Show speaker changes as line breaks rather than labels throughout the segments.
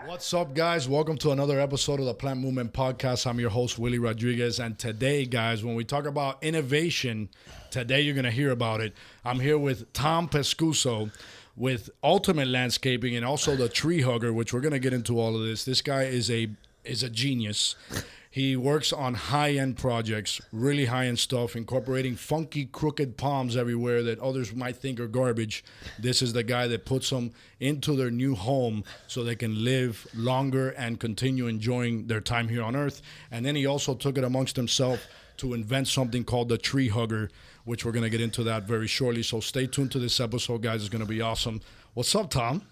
What's up, guys? Welcome to another episode of the Plant Movement Podcast. I'm your host, Willie Rodriguez. And today, guys, when we talk about innovation, today you're going to hear about it. I'm here with Tom Pascuzzo with Ultimate Landscaping and also the Tree Hugger, which we're going to get into all of this. This guy is a genius. He works on high-end projects, really high-end stuff, incorporating funky, crooked palms everywhere that others might think are garbage. This is the guy that puts them into their new home so they can live longer and continue enjoying their time here on Earth. And then he also took it amongst himself to invent something called the Tree Hugger, which we're going to get into that very shortly. So stay tuned to this episode, guys. It's going to be awesome. What's up, Tom?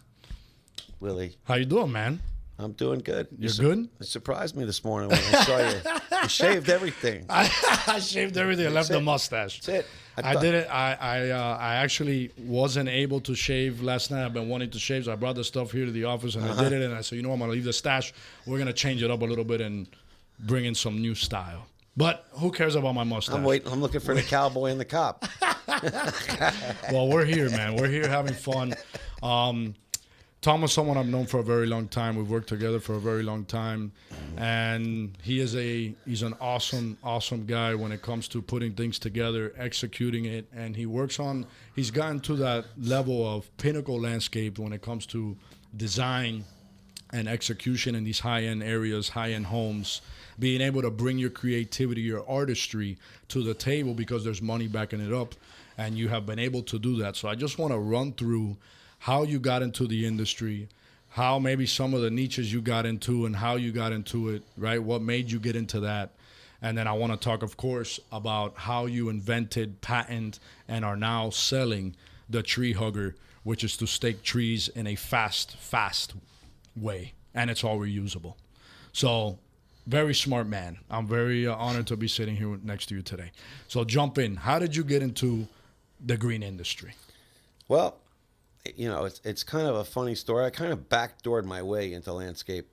Willie.
How you doing, man?
I'm doing good.
You're good?
It surprised me this morning when I saw you. You shaved everything.
I shaved everything. I left the mustache.
That's it.
I did it. I actually wasn't able to shave last night. I've been wanting to shave, so I brought the stuff here to the office, and I did it. And I said, you know, I'm going to leave the stash. We're going to change it up a little bit and bring in some new style. But who cares about my mustache?
I'm waiting. I'm looking for the cowboy and the cop.
Well, we're here, man. We're here having fun. Tom is someone I've known for a very long time. We've worked together for a very long time, and he's an awesome guy when it comes to putting things together, executing it, and he's gotten to that level of pinnacle landscape when it comes to design and execution in these high-end areas, high-end homes, being able to bring your creativity, your artistry to the table because there's money backing it up, and you have been able to do that. So I just want to run through how you got into the industry, how maybe some of the niches you got into and how you got into it, right? What made you get into that? And then I want to talk, of course, about how you invented, patent, and are now selling the Tree Hugger, which is to stake trees in a fast way. And it's all reusable. So very smart man. I'm very honored to be sitting here next to you today. So jump in. How did you get into the green industry?
Well, you know, it's kind of a funny story. I kind of backdoored my way into landscape,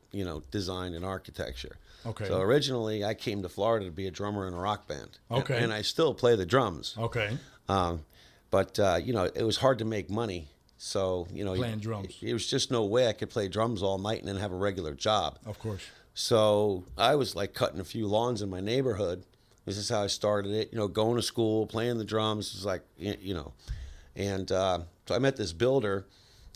design and architecture.
Okay.
So originally, I came to Florida to be a drummer in a rock band.
Okay.
And I still play the drums.
Okay.
But it was hard to make money. So,
Playing drums.
There was just no way I could play drums all night and then have a regular job.
Of course.
So I was like cutting a few lawns in my neighborhood. This is how I started it. Going to school, playing the drums. It was like, And so I met this builder,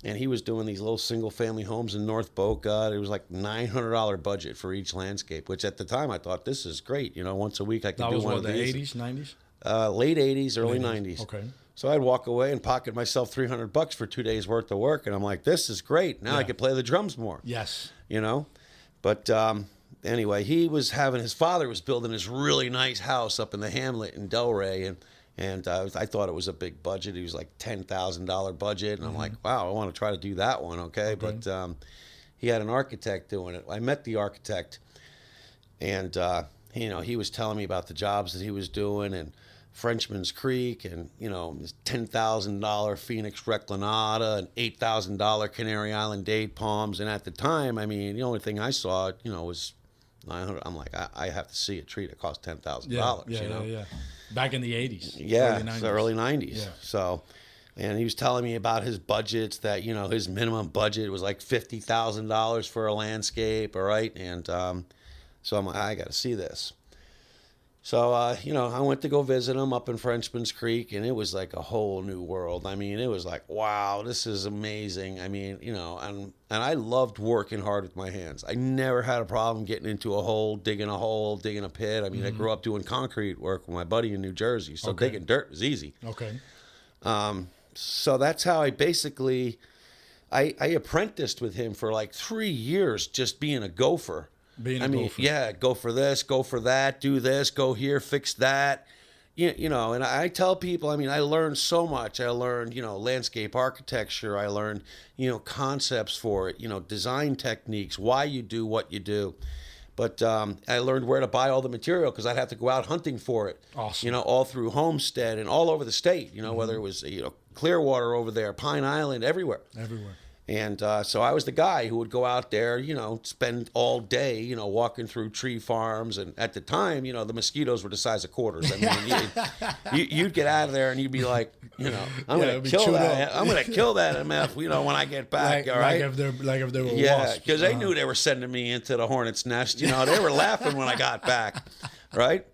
and he was doing these little single-family homes in North Boca. It was like $900 budget for each landscape, which at the time I thought, this is great. Once a week I could do one of these.
That was the 80s, 90s?
Late 80s, early 90s.
Okay.
So I'd walk away and pocket myself $300 for 2 days worth of work, and I'm like, this is great. Now I could play the drums more.
Yes.
But anyway, his father was building this really nice house up in the hamlet in Delray, and I thought it was a big budget. It was like $10,000 budget, and I'm like, wow, I want to try to do that one, okay? But he had an architect doing it. I met the architect, and he was telling me about the jobs that he was doing, and Frenchman's Creek, and this $10,000 Phoenix Reclinata, and $8,000 Canary Island date palms. And at the time, the only thing I saw, was $900. I'm like, I have to see a tree that costs $10,000.
Yeah. Back in the 80s.
Yeah,
early 90s.
The early 90s.
Yeah.
So, and he was telling me about his budgets, that, his minimum budget was like $50,000 for a landscape, all right? And so I'm like, I got to see this. So, I went to go visit him up in Frenchman's Creek, and it was like a whole new world. It was like, wow, this is amazing. And I loved working hard with my hands. I never had a problem getting into a hole, digging a pit. I grew up doing concrete work with my buddy in New Jersey, so digging dirt was easy.
Okay.
So that's how I basically, I apprenticed with him for like 3 years, just being a gopher.
Gopher.
Yeah, go for this, go for that, do this, go here, fix that. And I tell people, I learned so much. I learned, landscape architecture. I learned, concepts for it, design techniques, why you do what you do. But I learned where to buy all the material, because I'd have to go out hunting for it.
Awesome.
All through Homestead and all over the state, whether it was, Clearwater over there, Pine Island, everywhere. And so I was the guy who would go out there, spend all day, walking through tree farms. And at the time, the mosquitoes were the size of quarters. I mean, you'd get out of there and you'd be like, I'm going to kill that. I'm going to kill that MF, when I get back. All right.
Like if they were
wasps. Because they knew they were sending me into the hornet's nest. They were laughing when I got back. Right.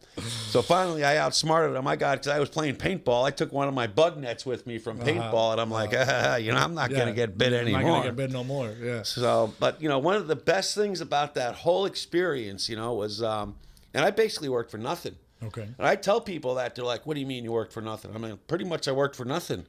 So finally, I outsmarted them. Because I was playing paintball. I took one of my bug nets with me from paintball, and I'm like, I'm not going to get bit anymore.
I'm not going to get bit no more. Yeah.
So, but one of the best things about that whole experience, was, and I basically worked for nothing.
Okay.
And I tell people that they're like, "What do you mean you worked for nothing?" I mean, pretty much I worked for nothing.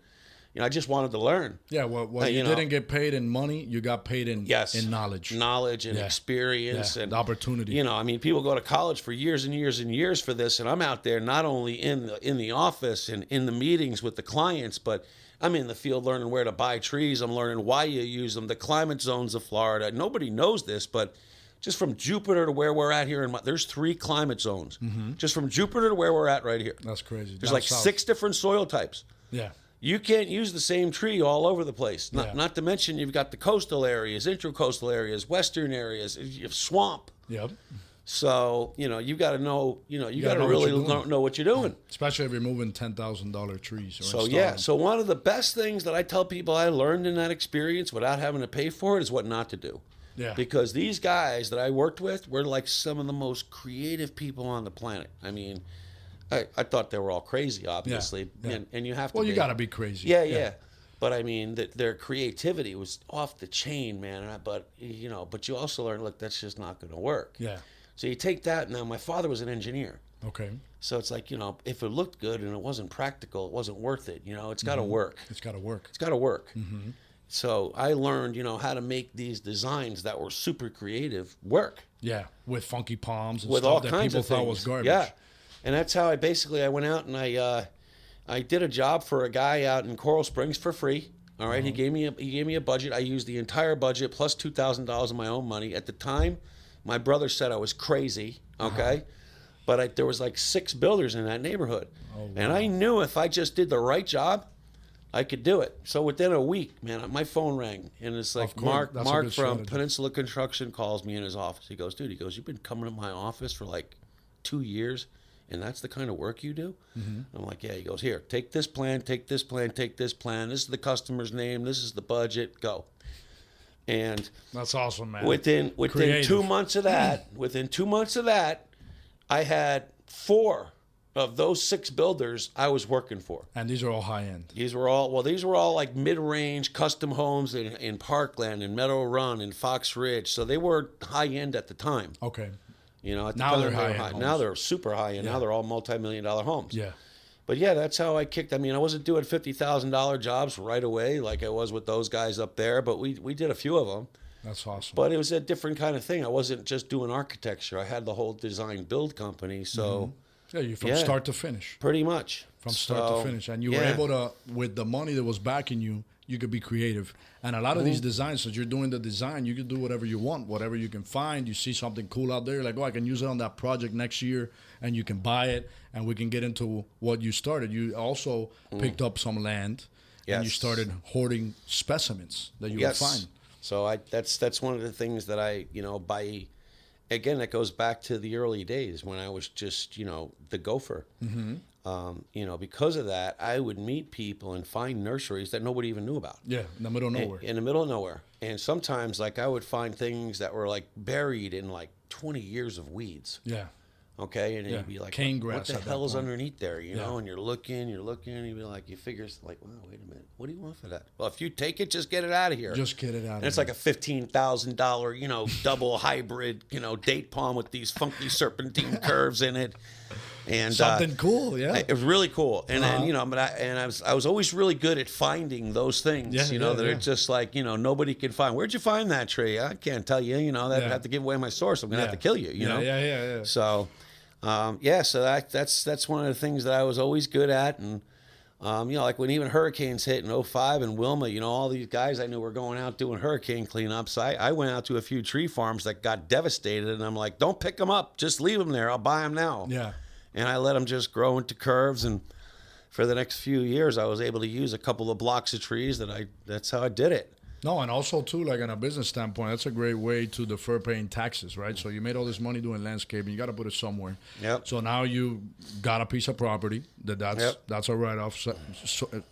I just wanted to learn.
Yeah, well, you didn't get paid in money. You got paid in knowledge.
Knowledge and experience and
the opportunity.
I mean, people go to college for years and years and years for this, and I'm out there not only in the office and in the meetings with the clients, but I'm in the field learning where to buy trees. I'm learning why you use them, the climate zones of Florida. Nobody knows this, but just from Jupiter to where we're at here, there's 3 climate zones. Mm-hmm. Just from Jupiter to where we're at right here.
That's crazy.
There's like 6 different soil types.
Yeah.
You can't use the same tree all over the place. Not to mention you've got the coastal areas, intracoastal areas, western areas, you have swamp.
Yep.
So, you've got to know, you got to really know what you're doing.
Especially if you're moving $10,000 trees.
So one of the best things that I tell people I learned in that experience without having to pay for it is what not to do.
Yeah.
Because these guys that I worked with were like some of the most creative people on the planet. I mean, I thought they were all crazy, obviously, and you have to.
Well, you got to be crazy.
Yeah. But I mean, their creativity was off the chain, man. But you also learn, look, that's just not going to work.
Yeah.
So you take that. Now, my father was an engineer.
Okay.
So it's like, if it looked good and it wasn't practical, it wasn't worth it. It's got to work.
It's got to work.
It's got to work. Mm-hmm. So I learned, how to make these designs that were super creative work.
Yeah, with funky palms and
with
stuff
all
that
kinds
people
of
thought
things.
was garbage.
Yeah. And that's how I went out and I did a job for a guy out in Coral Springs for free. All right, he gave me a budget. I used the entire budget plus $2,000 of my own money. At the time, my brother said I was crazy. Okay, but there was like 6 builders in that neighborhood, and I knew if I just did the right job, I could do it. So within a week, man, my phone rang, and it's like Mark from
strategy.
Peninsula Construction calls me in his office. He goes, "Dude," you've been coming to my office for like 2 years. And that's the kind of work you do? Mm-hmm. I'm like, yeah. He goes, here, take this plan, take this plan, take this plan. This is the customer's name. This is the budget. Go. And
that's awesome, man.
Within 2 months of that, I had 4 of those 6 builders I was working for.
And these are all high end.
These were all like mid-range custom homes in Parkland and Meadow Run and Fox Ridge. So they were high end at the time.
Okay.
At the
now
time,
they're high.
Now they're super high, and now they're all multi-million-dollar homes.
Yeah.
But yeah, that's how I kicked. I mean, I wasn't doing $50,000 jobs right away like I was with those guys up there, but we did a few of them.
That's awesome.
But it was a different kind of thing. I wasn't just doing architecture. I had the whole design build company. So
you're from start to finish.
Pretty much.
From start to finish. And you were able to, with the money that was backing you, you could be creative. And a lot of these designs, since you're doing the design, you can do whatever you want, whatever you can find. You see something cool out there, you're like, I can use it on that project next year, and you can buy it, and we can get into what you started. You also picked up some land, and you started hoarding specimens that you would find.
So that's one of the things that I, again, that goes back to the early days when I was just, the gopher. Mm-hmm. Because of that, I would meet people and find nurseries that nobody even knew about.
Yeah, in the middle of nowhere.
In the middle of nowhere. And sometimes, I would find things that were, buried in, 20 years of weeds.
Yeah.
Okay? And you'd be like,
cane grass.
What the hell is underneath there, you know? And you're looking, and you'd be like, you figure, wow, wait a minute. What do you want for that? Well, if you take it, just get it out of here.
Just get it out of here.
And it's like a $15,000, double hybrid, date palm with these funky serpentine curves in it. And
something cool, yeah.
It was really cool, and then but I was always really good at finding those things, that are just like nobody can find. Where'd you find that tree? I can't tell you. That I'd have to give away my source. I'm gonna have to kill you. You know.
Yeah.
So, so that's one of the things that I was always good at, and like when even hurricanes hit in 05 and Wilma, all these guys I knew were going out doing hurricane cleanups. I went out to a few tree farms that got devastated, and I'm like, don't pick them up, just leave them there. I'll buy them now.
Yeah.
And I let them just grow into curves, and for the next few years, I was able to use a couple of blocks of trees that's how I did it.
No, and also too, like on a business standpoint, that's a great way to defer paying taxes, right? So you made all this money doing landscaping, you got to put it somewhere.
Yep.
So now you got a piece of property
Yep.
that's a write-off, so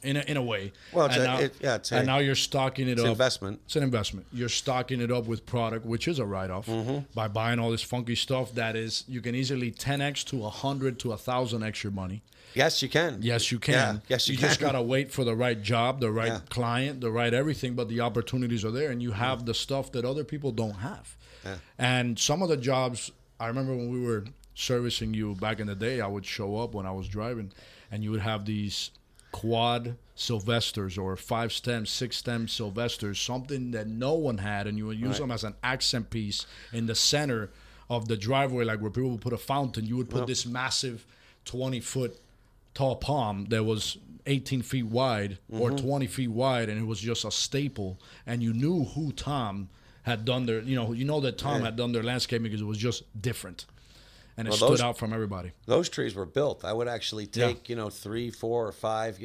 in a way.
Well,
And now you're stocking it up.
Investment.
It's an investment. You're stocking it up with product, which is a write-off, by buying all this funky stuff that is you can easily 10x to 100 to 1,000x your money.
Yes, you can.
Yes, you can.
Yeah, yes, you can.
just gotta wait for the right job, the right client, the right everything. But the opportunities are there, and you have the stuff that other people don't have.
Yeah.
And some of the jobs, I remember when we were servicing you back in the day, I would show up when I was driving, and you would have these quad Sylvesters or 5-stem, 6-stem Sylvesters, something that no one had, and you would use them as an accent piece in the center of the driveway, like where people would put a fountain. You would put this massive 20-foot tall palm that was 18 feet wide or 20 feet wide, and it was just a staple, and you knew who Tom had done their, that Tom had done their landscaping because it was just different, and it stood out from everybody.
Those trees were built. I would actually take 3, 4, or 5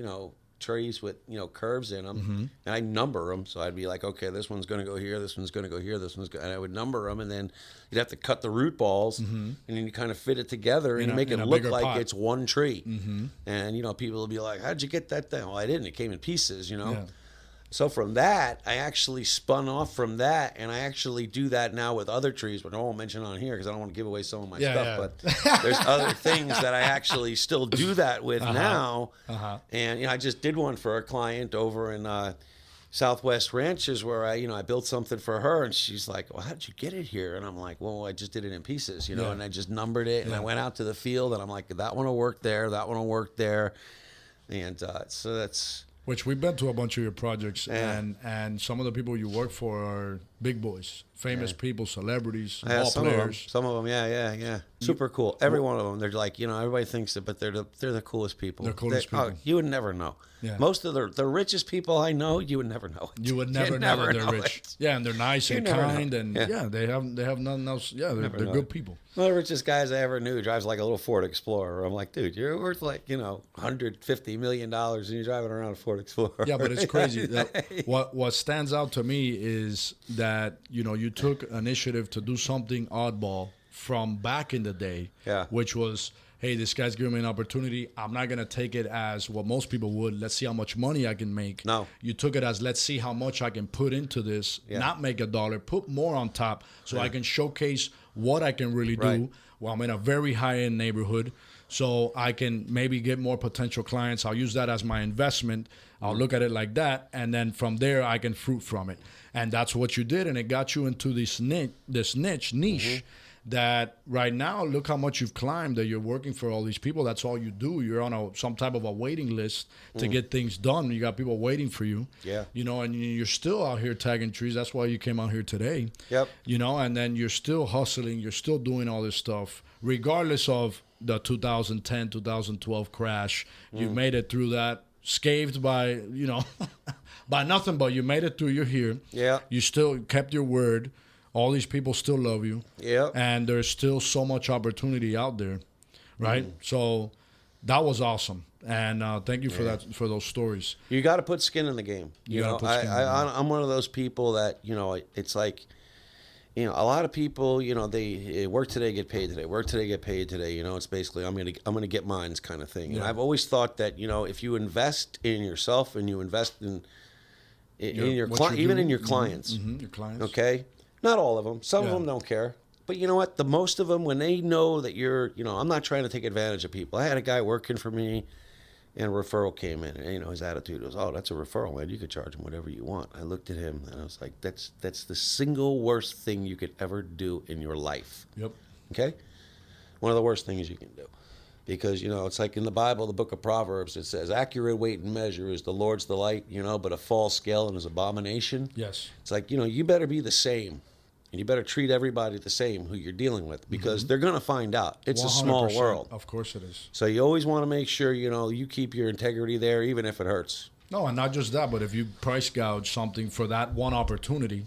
trees with curves in them, and I number them. So I'd be like, okay, this one's going to go here, this one's going to go here, this one's and I would number them, and then you'd have to cut the root balls, and then you kind of fit it together, and you make it look like pot. It's one tree. And people will be like, how'd you get that thing? Well, I didn't. It came in pieces, So from that, I actually spun off from that, and I actually do that now with other trees, but I won't mention on here because I don't want to give away some of my stuff. But there's other things that I actually still do that with now. And I just did one for a client over in Southwest Ranches where I built something for her, and she's like, well, how did you get it here? And I'm like, well, I just did it in pieces, and I just numbered it, and I went out to the field, and I'm like, that one will work there, that one will work there. And so that's...
Which we've been to a bunch of your projects, and some of the people you work for are big boys, famous people, celebrities, ball players.
Some of them, yeah. Super cool. Every one of them, they're like, everybody thinks it, but they're the coolest people.
They're coolest people.
You would never know. Yeah. Most of the richest people I know, you would never know it.
You would never know they're rich. Yeah, and they're nice and kind, and they have nothing else. Yeah, they're good people.
One of the richest guys I ever knew drives like a little Ford Explorer. I'm like, dude, you're worth like $150 million, and you're driving around a Ford Explorer.
Yeah, but it's crazy. What stands out to me is that you took initiative to do something oddball from back in the day, which was, hey, this guy's giving me an opportunity. I'm not going to take it as what most people would. Let's see how much money I can make.
No.
You took it as, let's see how much I can put into this, not make $1, put more on top so I can showcase what I can really do. Well, I'm in a very high-end neighborhood, so I can maybe get more potential clients. I'll use that as my investment. I'll look at it like that, and then from there, I can fruit from it. And that's what you did, and it got you into this niche, that right now, look how much you've climbed, that you're working for all these people. That's all you do. You're on some type of a waiting list to get things done. You got people waiting for you.
Yeah.
And you're still out here tagging trees. That's why you came out here today.
Yep.
And then you're still hustling. You're still doing all this stuff, regardless of the 2010, 2012 crash. You made it through that, scathed by, by nothing, but you made it through. You're here.
Yeah.
You still kept your word. All these people still love you.
Yeah.
And there's still so much opportunity out there, right? So that was awesome. And thank you for that, for those stories.
You got to put skin in the game. I'm one of those people that, it's like, a lot of people, they work today, get paid today. Work today, get paid today. It's basically I'm gonna get mines kind of thing. And I've always thought that if you invest in yourself and you invest in your client, even in your clients,
your clients,
okay. Not all of them. Some of them don't care. But you know what? The most of them, when they know that you're, I'm not trying to take advantage of people. I had a guy working for me, and a referral came in. And, his attitude was, oh, that's a referral, man. You could charge him whatever you want. I looked at him, and I was like, that's the single worst thing you could ever do in your life.
Yep.
Okay? One of the worst things you can do. Because, it's like in the Bible, the book of Proverbs, it says, accurate weight and measure is the Lord's delight, but a false scale and his abomination.
Yes.
It's like, you better be the same. And you better treat everybody the same who you're dealing with, because they're going to find out. It's a small world.
Of course it is.
So you always want to make sure, you keep your integrity there, even if it hurts.
No, and not just that, but if you price gouge something for that one opportunity,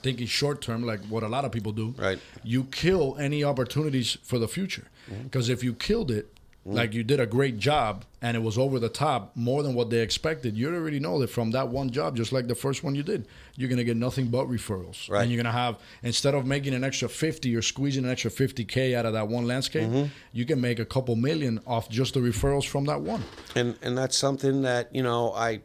thinking short term, like what a lot of people do,
right?
You kill any opportunities for the future. Because if you killed it, like you did a great job and it was over the top more than what they expected, you already know that from that one job, just like the first one you did, you're going to get nothing but referrals.
Right.
And you're going to have, instead of making an extra 50 or squeezing an extra 50K out of that one landscape, you can make a couple million off just the referrals from that one.
And that's something that, you know, I've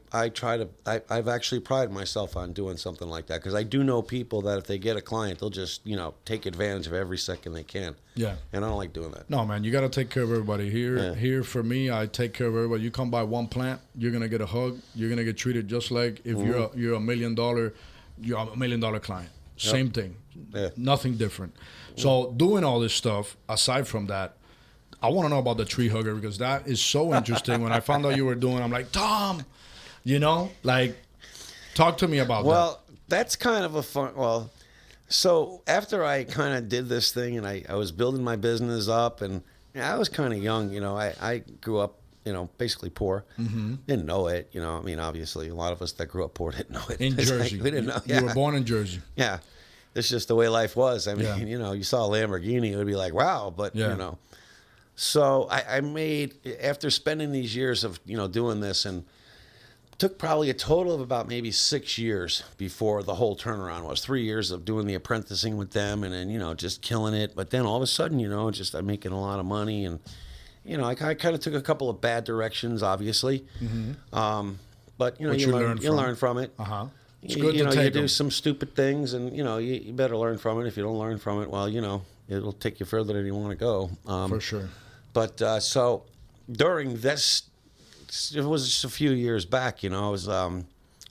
actually prided myself on doing something like that, because I do know people that if they get a client, they'll just, you know, take advantage of every second they can.
Yeah.
And I don't like doing that.
No, man, you got to take care of everybody. Here for me, I take care of everybody. You come by one plant, you're going to get a hug. You're going to get treated just like if you're a $1 million client. Same thing.
Yeah.
Nothing different. So doing all this stuff, aside from that, I want to know about the tree hugger, because that is so interesting. When I found out you were doing, I'm like, Tom, you know, like, talk to me about that.
Well, that's kind of a fun, so after I kind of did this thing and I was building my business up, and I was kind of young, you know, I grew up, you know, basically poor. Didn't know it, you know. I mean, obviously, a lot of us that grew up poor didn't know it.
In Jersey.
We didn't know.
You were born in Jersey.
Yeah. It's just the way life was. I mean,
Yeah.
you know, you saw a Lamborghini, it would be like, wow. But,
Yeah.
you know. So I made, after spending these years of, you know, doing this, and took probably a total of about maybe 6 years before the whole turnaround was. 3 years of doing the apprenticing with them, and then, you know, just killing it. But then all of a sudden, you know, just I'm making a lot of money, and, you know, I kind of took a couple of bad directions, obviously. But, you know,
What
you learn from it.
It's good
You
to
know,
take
you do
them.
some stupid things, and, you know, you better learn from it. If you don't learn from it, well, you know, it'll take you further than you want to go.
For sure.
But so during this, it was just a few years back, you know, I was,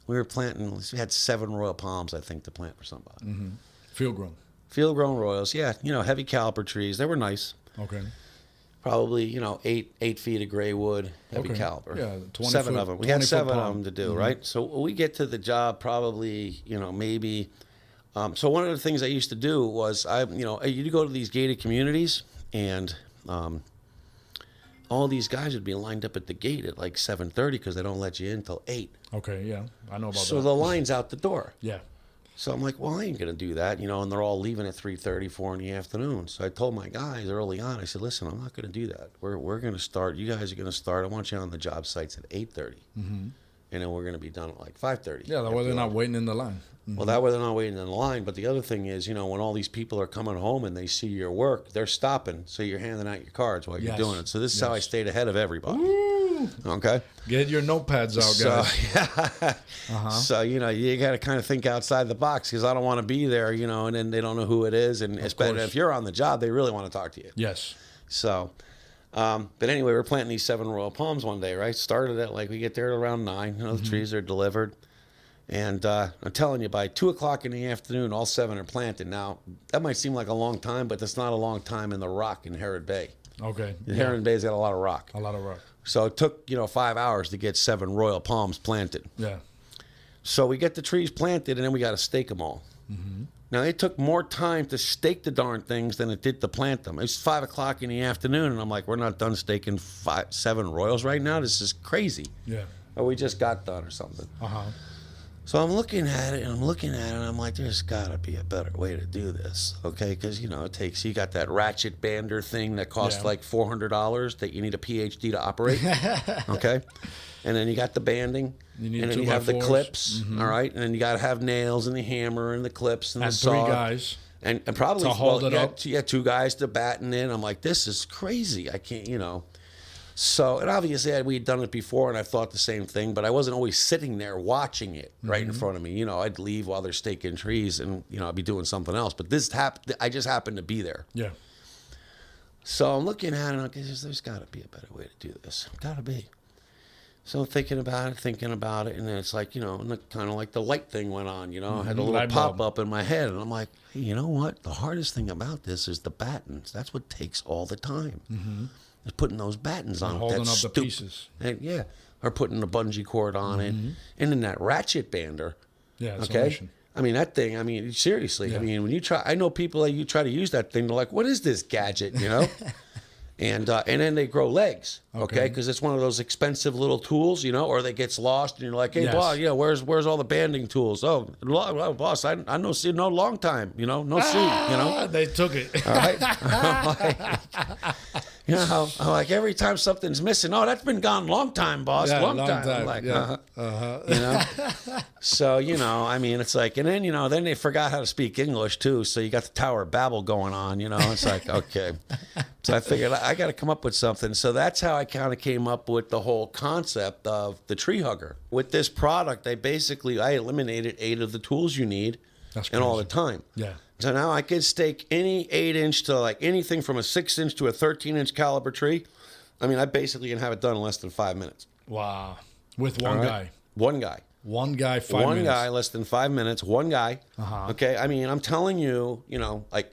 we were planting, we had 7 Royal Palms, I think, to plant for somebody.
Field grown.
Field grown Royals, yeah, you know, heavy caliper trees. They were nice.
Okay.
Probably, you know, 8 feet of gray wood, heavy
Okay.
caliper.
Yeah, 20
7
foot-
of them. We
20
had
foot
7 of
palm.
them to do, right? So we get to the job probably, you know, maybe. So one of the things I used to do was you go to these gated communities, and all these guys would be lined up at the gate at like 7:30 because they don't let you in till 8.
Okay, yeah. I know about
So
that.
the line's out the door.
Yeah.
So I'm like, well, I ain't going to do that, you know, and they're all leaving at 3:30, 4 in the afternoon. So I told my guys early on, I said, listen, I'm not going to do that. We're going to start, you guys are going to start, I want you on the job sites at 8:30. And then we're going to be done at like 5:30.
Yeah, that way they're not waiting in the line.
Well, that way they're not waiting in the line. But the other thing is, you know, when all these people are coming home and they see your work, they're stopping. So you're handing out your cards while you're
Yes.
doing it. So this is how I
Yes.
stayed ahead of everybody.
Ooh.
Okay?
Get your notepads out, guys.
So, you know, you got to kind of think outside the box, because I don't want to be there, you know, and then they don't know who it is. And especially
course.
if you're on the job, they really want to talk to you.
Yes.
So, but anyway, we're planting these 7 Royal Palms one day, right? Started at we get there at around 9. You know, the trees are delivered. And I'm telling you, by 2 o'clock in the afternoon, all 7 are planted. Now, that might seem like a long time, but that's not a long time in the rock in Herod Bay.
Okay.
Herod Bay's got a lot of rock.
A lot of rock.
So it took, you know, 5 hours to get 7 Royal Palms planted.
Yeah.
So we get the trees planted, and then we got to stake them all. Now, it took more time to stake the darn things than it did to plant them. It's 5 o'clock in the afternoon, and I'm like, we're not done staking 7 Royals right now? This is crazy.
Yeah.
Or we just got done or something. So I'm looking at it, and I'm like, there's got to be a better way to do this, okay? Because, you know, you got that ratchet bander thing that costs
Yeah.
like $400 that you need a PhD to operate, okay? And then you got the banding,
You need
and then
2
you
by
have the
4s.
clips, all right? And then you got to have nails and the hammer and the clips and the
And
saw.
3 guys.
And probably
to hold it up.
2 guys to batten in. I'm like, this is crazy. I can't, you know. So, and obviously we'd done it before, and I thought the same thing, but I wasn't always sitting there watching it right in front of me. You know, I'd leave while they're staking trees, and, you know, I'd be doing something else. But this happened. I just happened to be there.
Yeah.
So I'm looking at it, and I'm like, there's got to be a better way to do this. Got to be. So I'm thinking about it, and then it's like, you know, kind of like the light thing went on, you know. I had a little
Light bulb.
pop-up in my head, and I'm like, hey, you know what? The hardest thing about this is the battens. That's what takes all the time. Is putting those battens on it.
Holding
That's
up the pieces.
And, yeah. Or putting a bungee cord on it. And then that ratchet bander.
Yeah, it's a
Okay?
mission.
I mean, that thing, I mean, seriously.
Yeah.
I mean, when you try, I know people that you try to use that thing, they're like, what is this gadget, you know? And then they grow legs, okay? Because it's one of those expensive little tools, you know, or they gets lost, and you're like, hey,
Yes.
boss, yeah, where's all the banding tools? Oh, boss, I know, see, no long time, you know, no suit, you know.
They took it.
All right. You know, I'm like, every time something's missing, oh, that's been gone long time, boss, long time. I'm like, you know. So, you know, I mean, it's like, and then, you know, then they forgot how to speak English too. So you got the Tower of Babel going on, you know. It's like, okay. So I figured I got to come up with something. So that's how I kind of came up with the whole concept of the tree hugger. With this product, I eliminated 8 of the tools you need and all the time.
Yeah.
So now I can stake any 8-inch to like anything from a 6-inch to a 13-inch caliber tree. I mean, I basically can have it done in less than 5 minutes.
Wow. With one guy.
One guy.
One guy, 5 minutes.
One guy, less than 5 minutes. One guy. Okay. I mean, I'm telling you, you know, like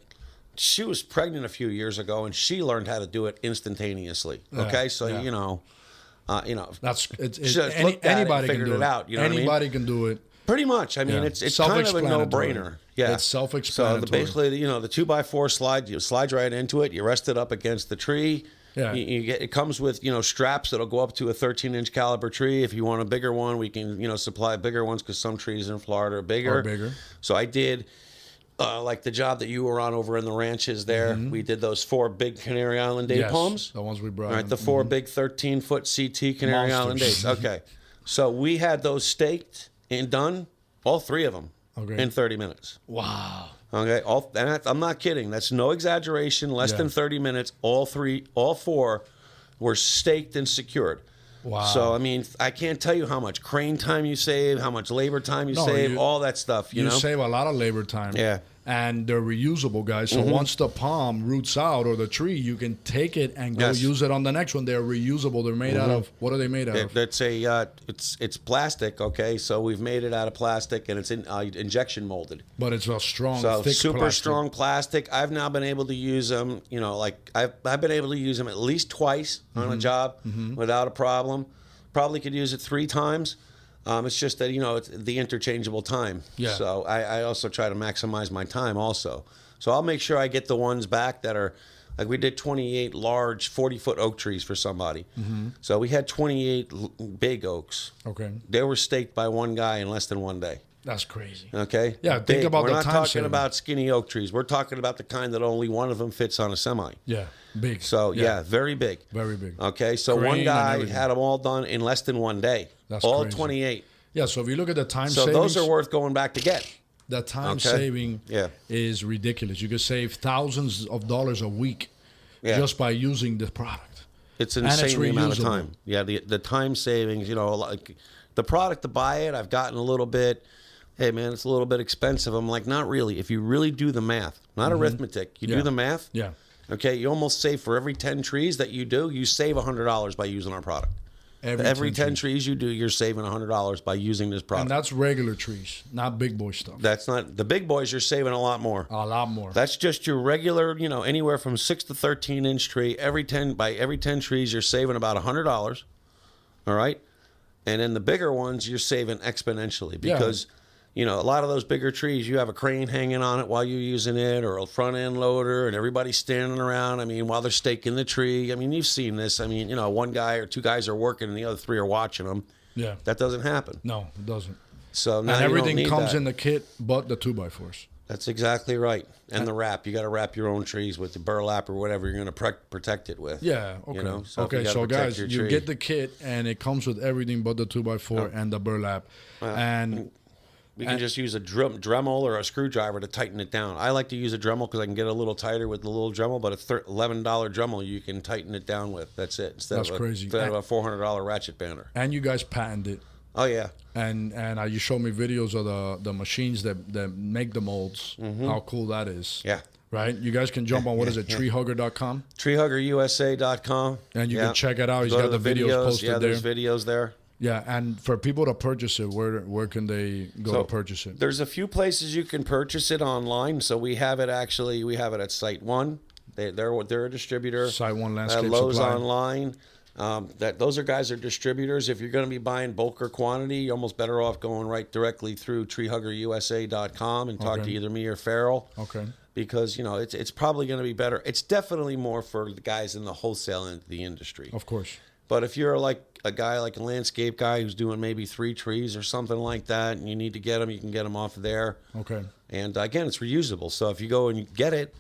she was pregnant a few years ago and she learned how to do it instantaneously. Okay. So, you know,
that's
anybody figured it out. You know
anybody
what I mean?
can do it.
Pretty much. I mean, it's kind of a no-brainer. Yeah,
it's self-explanatory.
So basically, you know, the 2x4 you slide right into it. You rest it up against the tree.
Yeah.
It comes with, you know, straps that'll go up to a 13-inch caliber tree. If you want a bigger one, we can, you know, supply bigger ones because some trees in Florida are bigger. So I did, like the job that you were on over in the ranches there. We did those 4 big Canary Island day palms.
The ones we brought.
Right, the 4 big 13-foot CT Canary Island days. Okay. So we had those staked and done, all 3 of them, in 30 minutes.
Wow.
Okay, and I'm not kidding. That's no exaggeration. Less than 30 minutes, all 4 were staked and secured.
Wow.
So, I mean, I can't tell you how much crane time you save, how much labor time you save, all that stuff, you know?
You save a lot of labor time.
Yeah.
And they're reusable, guys. So once the palm roots out or the tree, you can take it and go use it on the next one. They're reusable. They're made out of, what are they made out of?
That's it's plastic, okay? So we've made it out of plastic and it's injection molded.
But it's a strong, thick
super
plastic.
Strong plastic. I've now been able to use them, you know, like I've been able to use them at least twice on a job without a problem. Probably could use it 3 times. It's just that, you know, it's the interchangeable time.
Yeah.
So I also try to maximize my time also. So I'll make sure I get the ones back that are, like we did 28 large 40-foot oak trees for somebody. So we had 28 big oaks.
Okay.
They were staked by one guy in less than 1 day.
That's crazy.
Okay?
Yeah, think about the time.
We're not talking about skinny oak trees. We're talking about the kind that only one of them fits on a semi.
Yeah, big.
So, yeah, very big.
Very big.
Okay, so
Crane
one guy had them all done in less than 1 day.
That's
all
crazy.
28.
Yeah, so if you look at the time
so
savings.
Those are worth going back to get.
The time saving is ridiculous. You could save thousands of dollars a week just by using the product.
It's an insane amount of time. Yeah, the time savings, you know, like the product to buy it, I've gotten a little bit, hey, man, it's a little bit expensive. I'm like, not really. If you really do the math, not arithmetic, you do the math.
Yeah.
Okay, you almost save for every 10 trees that you do, you save $100 by using our product. Every 10 trees you do, you're saving $100 by using this product.
And that's regular trees, not big boy stuff.
That's not the big boys. You're saving a lot more.
A lot more.
That's just your regular, you know, anywhere from 6 to 13-inch tree. Every 10 trees, you're saving about $100. All right, and then the bigger ones, you're saving exponentially because. You know, a lot of those bigger trees, you have a crane hanging on it while you're using it, or a front end loader, and everybody's standing around. I mean, while they're staking the tree. I mean, you've seen this. I mean, you know, 1 guy or 2 guys are working, and the other 3 are watching them.
Yeah,
that doesn't happen.
No, it doesn't.
So now
and everything
you don't need
comes
that.
in the kit, but the 2x4s.
That's exactly right. And the wrap, you got to wrap your own trees with the burlap or whatever you're going to protect it with.
Yeah. Okay.
You know? So
so guys, you get the kit, and it comes with everything but the 2x4 and the burlap, and.
We can just use a Dremel or a screwdriver to tighten it down. I like to use a Dremel because I can get a little tighter with the little Dremel, but a $11 Dremel you can tighten it down with. That's it. Instead of a $400 ratchet bander.
And you guys patented it.
Oh, yeah.
And you showed me videos of the machines that make the molds, how cool that is.
Yeah.
Right? You guys can jump on, what is it, treehugger.com?
Treehuggerusa.com.
And you can check it out. He's got the videos posted there.
Yeah, there's videos there.
Yeah, and for people to purchase it, where can they go to purchase it?
There's a few places you can purchase it online. So we have it at Site 1. They're a distributor.
Site 1 Landscape
Lowe's
Supply.
online. Those guys are distributors. If you're going to be buying bulk or quantity, you're almost better off going right directly through treehuggerusa.com and talk to either me or Farrell.
Okay.
Because, you know, it's probably going to be better. It's definitely more for the guys in the wholesale end of the industry.
Of course.
But if you're like a guy, like a landscape guy who's doing maybe 3 trees or something like that, and you need to get them, you can get them off of there.
Okay.
And again, it's reusable. So if you go and you get it,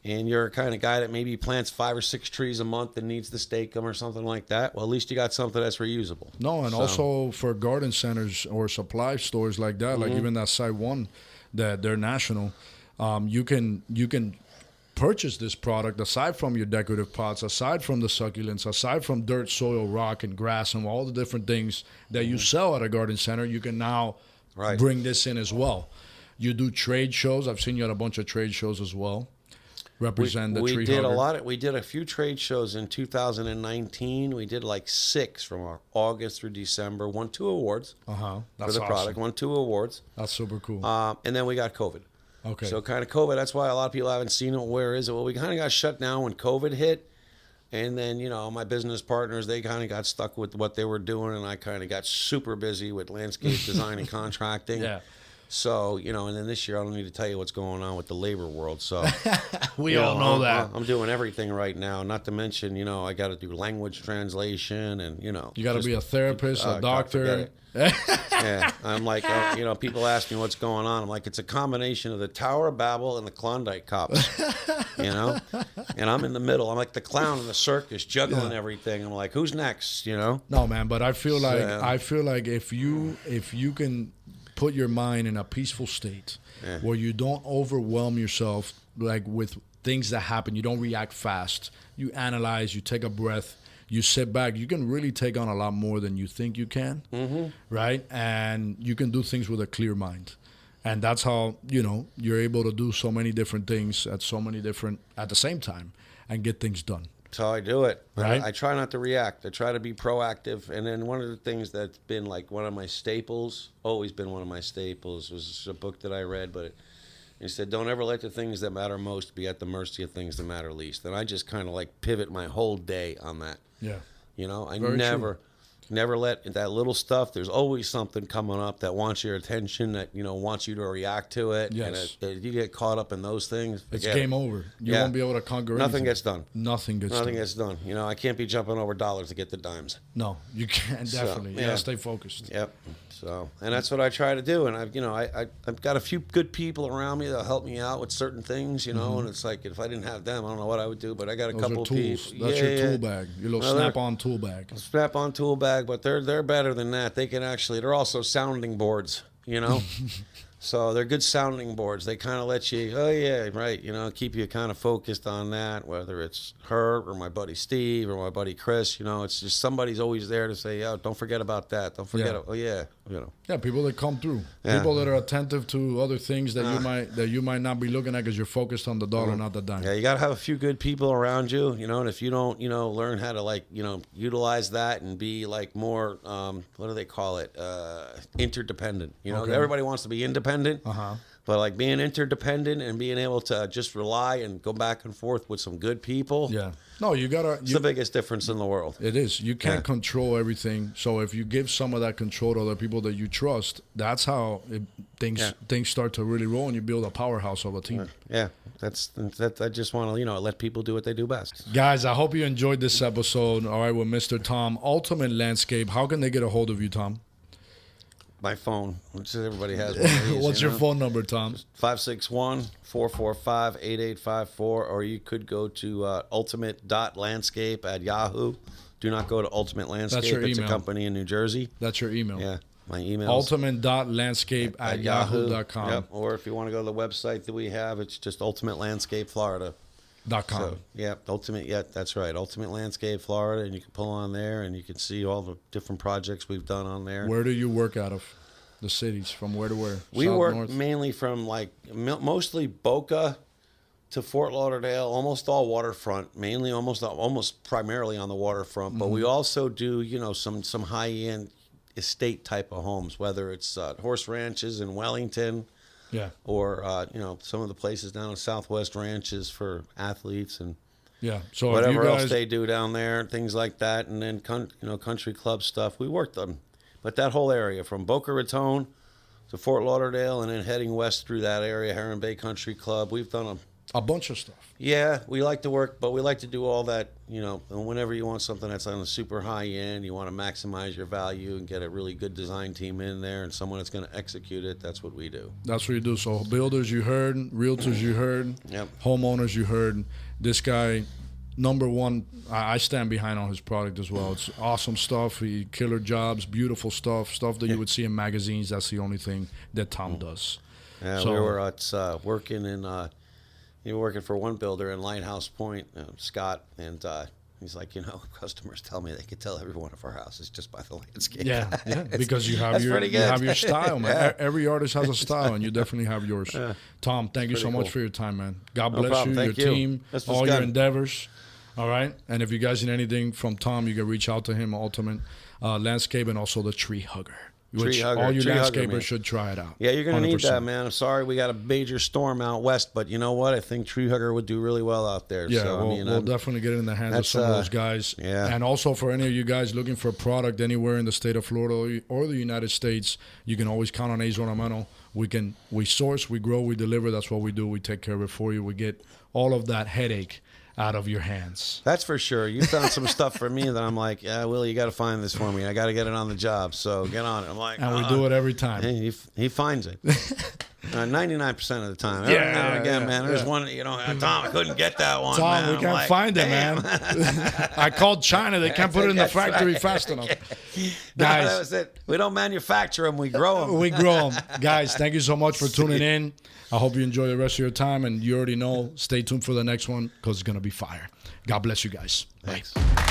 and you're a kind of guy that maybe plants 5 or 6 trees a month and needs to stake them or something like that, well, at least you got something that's reusable.
No, and also for garden centers or supply stores like that, like even that Site One, that they're national, you can purchase this product aside from your decorative pots, aside from the succulents, aside from dirt, soil, rock, and grass, and all the different things that you sell at a garden center. You can now bring this in as well. You do trade shows. I've seen you at a bunch of trade shows as well. Represent the tree
We did
hugger.
we did a few trade shows in 2019. We did like 6 from August through December. Won 2 awards for the product. Won 2 awards.
That's super cool.
And then we got COVID.
Okay.
So kind of COVID. That's why a lot of people haven't seen it. Where is it? Well, we kind of got shut down when COVID hit. And then, my business partners, they kind of got stuck with what they were doing. And I kind of got super busy with landscape design and contracting.
Yeah.
So, and then this year, I don't need to tell you what's going on with the labor world. So
we all know that.
I'm doing everything right now. Not to mention, I got to do language translation and,
You got to be a therapist, a doctor.
Yeah, I'm like, people ask me what's going on. I'm like, it's a combination of the Tower of Babel and the Klondike Cops, And I'm in the middle. I'm like the clown in the circus, juggling everything. I'm like, who's next?
No, man, but I feel like if you can put your mind in a peaceful state where you don't overwhelm yourself like with things that happen, you don't react fast, you analyze, you take a breath, you sit back, you can really take on a lot more than you think you can, right? And you can do things with a clear mind. And that's how, you're able to do so many different things at the same time and get things done.
That's how I do it.
Right?
I try not to react. I try to be proactive. And then one of the things that's been like one of my staples, always been one of my staples, was a book that I read, but it said, don't ever let the things that matter most be at the mercy of things that matter least. And I just kind of like pivot my whole day on that.
Yeah.
I
Very
never let that little stuff. There's always something coming up that wants your attention, that wants you to react to it.
Yes.
And if you get caught up in those things,
It's game over. You won't be able to conquer
Nothing
anything.
gets done.
Nothing gets done.
I can't be jumping over dollars to get the dimes.
No, you can't. Definitely. You gotta stay focused.
Yep. So, and that's what I try to do. And I've got a few good people around me that'll help me out with certain things, and it's like, if I didn't have them, I don't know what I would do, but I got a couple of
tools.
people.
That's your tool bag. Your little snap-on tool bag.
Snap-on tool bag, but they're better than that. They're also sounding boards, So they're good sounding boards. They kind of let you, keep you kind of focused on that, whether it's her or my buddy Steve or my buddy Chris. It's just somebody's always there to say, don't forget about that. Don't forget
Yeah, people that come through. People that are attentive to other things that you might not be looking at because you're focused on the dollar, not the dime.
Yeah, you got to have a few good people around you, and if you don't, learn how to utilize that and be like more, what do they call it? Interdependent. Everybody wants to be independent. But like being interdependent and being able to just rely and go back and forth with some good people.
Yeah. No,
it's the biggest difference in the world.
It is. You can't control everything. So if you give some of that control to other people that you trust, that's how things start to really roll and you build a powerhouse of a team.
Yeah. I just want to, let people do what they do best.
Guys, I hope you enjoyed this episode. All right, with Mr. Tom, Ultimate Landscape. How can they get a hold of you, Tom?
My phone, which everybody has one of these.
What's your phone number, Tom?
561-445-8854, or you could go to ultimate.landscape at Yahoo. Do not go to Ultimate Landscape.
That's your
It's
email.
a company in New Jersey.
That's your email.
Yeah, my email.
Ultimate.landscape at yahoo.com.
Yep. Or if you want to go to the website that we have, it's just Ultimate Landscape Florida.
.com.
So, that's right. Ultimate Landscape Florida, and you can pull on there, and you can see all the different projects we've done on there.
Where do you work out of? The cities, from where to where?
We
South,
work
north?
mainly from mostly Boca to Fort Lauderdale, almost all waterfront, mainly almost primarily on the waterfront. But we also do some high end estate type of homes, whether it's horse ranches in Wellington.
Yeah.
Or some of the places down in Southwest ranches for athletes and
so
whatever else they do down there, things like that, and then country club stuff. We worked them, but that whole area from Boca Raton to Fort Lauderdale, and then heading west through that area, Heron Bay Country Club. We've done
A bunch of stuff.
Yeah, we like to work, but we like to do all that, and whenever you want something that's on a super high end, you want to maximize your value and get a really good design team in there and someone that's going to execute it, that's what we do.
That's what you do. So builders you heard, realtors you heard,
Yep.
homeowners you heard. This guy, number one, I stand behind on his product as well. It's awesome stuff. Killer jobs, beautiful stuff that you would see in magazines. That's the only thing that Tom does.
Yeah,
So-
we were working in... You were working for one builder in Lighthouse Point, Scott, and he's like, customers tell me they could tell every one of our houses just by the landscape.
Yeah, because you have your style, man.
Yeah.
Every artist has a style, and you definitely have yours. Tom, thank you so much
cool.
for your time, man. God
No
bless
problem.
you,
Thank
your
you.
team,
This was
all your
good.
endeavors. All right, and if you guys need anything from Tom, you can reach out to him, Ultimate Landscape, and also the Tree Hugger. Which all you landscapers should try it out.
Yeah, you're going to need
100%.
that, man. I'm sorry we got a major storm out west, but you know what? I think Tree Hugger would do really well out there.
Yeah,
so,
we'll definitely get it in the hands of
that's,
some of those guys.
yeah.
And also for any of you guys looking for a product anywhere in the state of Florida or the United States, you can always count on Ace Ornamental. We source, we grow, we deliver. That's what we do. We take care of it for you. We get all of that headache out of your hands.
That's for sure. You've done some stuff for me that I'm like, yeah, Willie, you got to find this for me. I got to get it on the job. So get on it. I'm like,
And we do it every time.
Hey, he finds it. 99% of the time. Every now and again, man. There's one, Tom, I couldn't get that one.
Tom,
man.
we
I'm
can't
like,
find it,
damn.
man. I called China. They can't put it in the factory fast enough.
No,
Guys,
that was it. We don't manufacture them, we grow them.
we grow them. Guys, thank you so much for tuning in. I hope you enjoy the rest of your time. And you already know, stay tuned for the next one because it's going to be fire. God bless you guys.
Thanks.
Bye.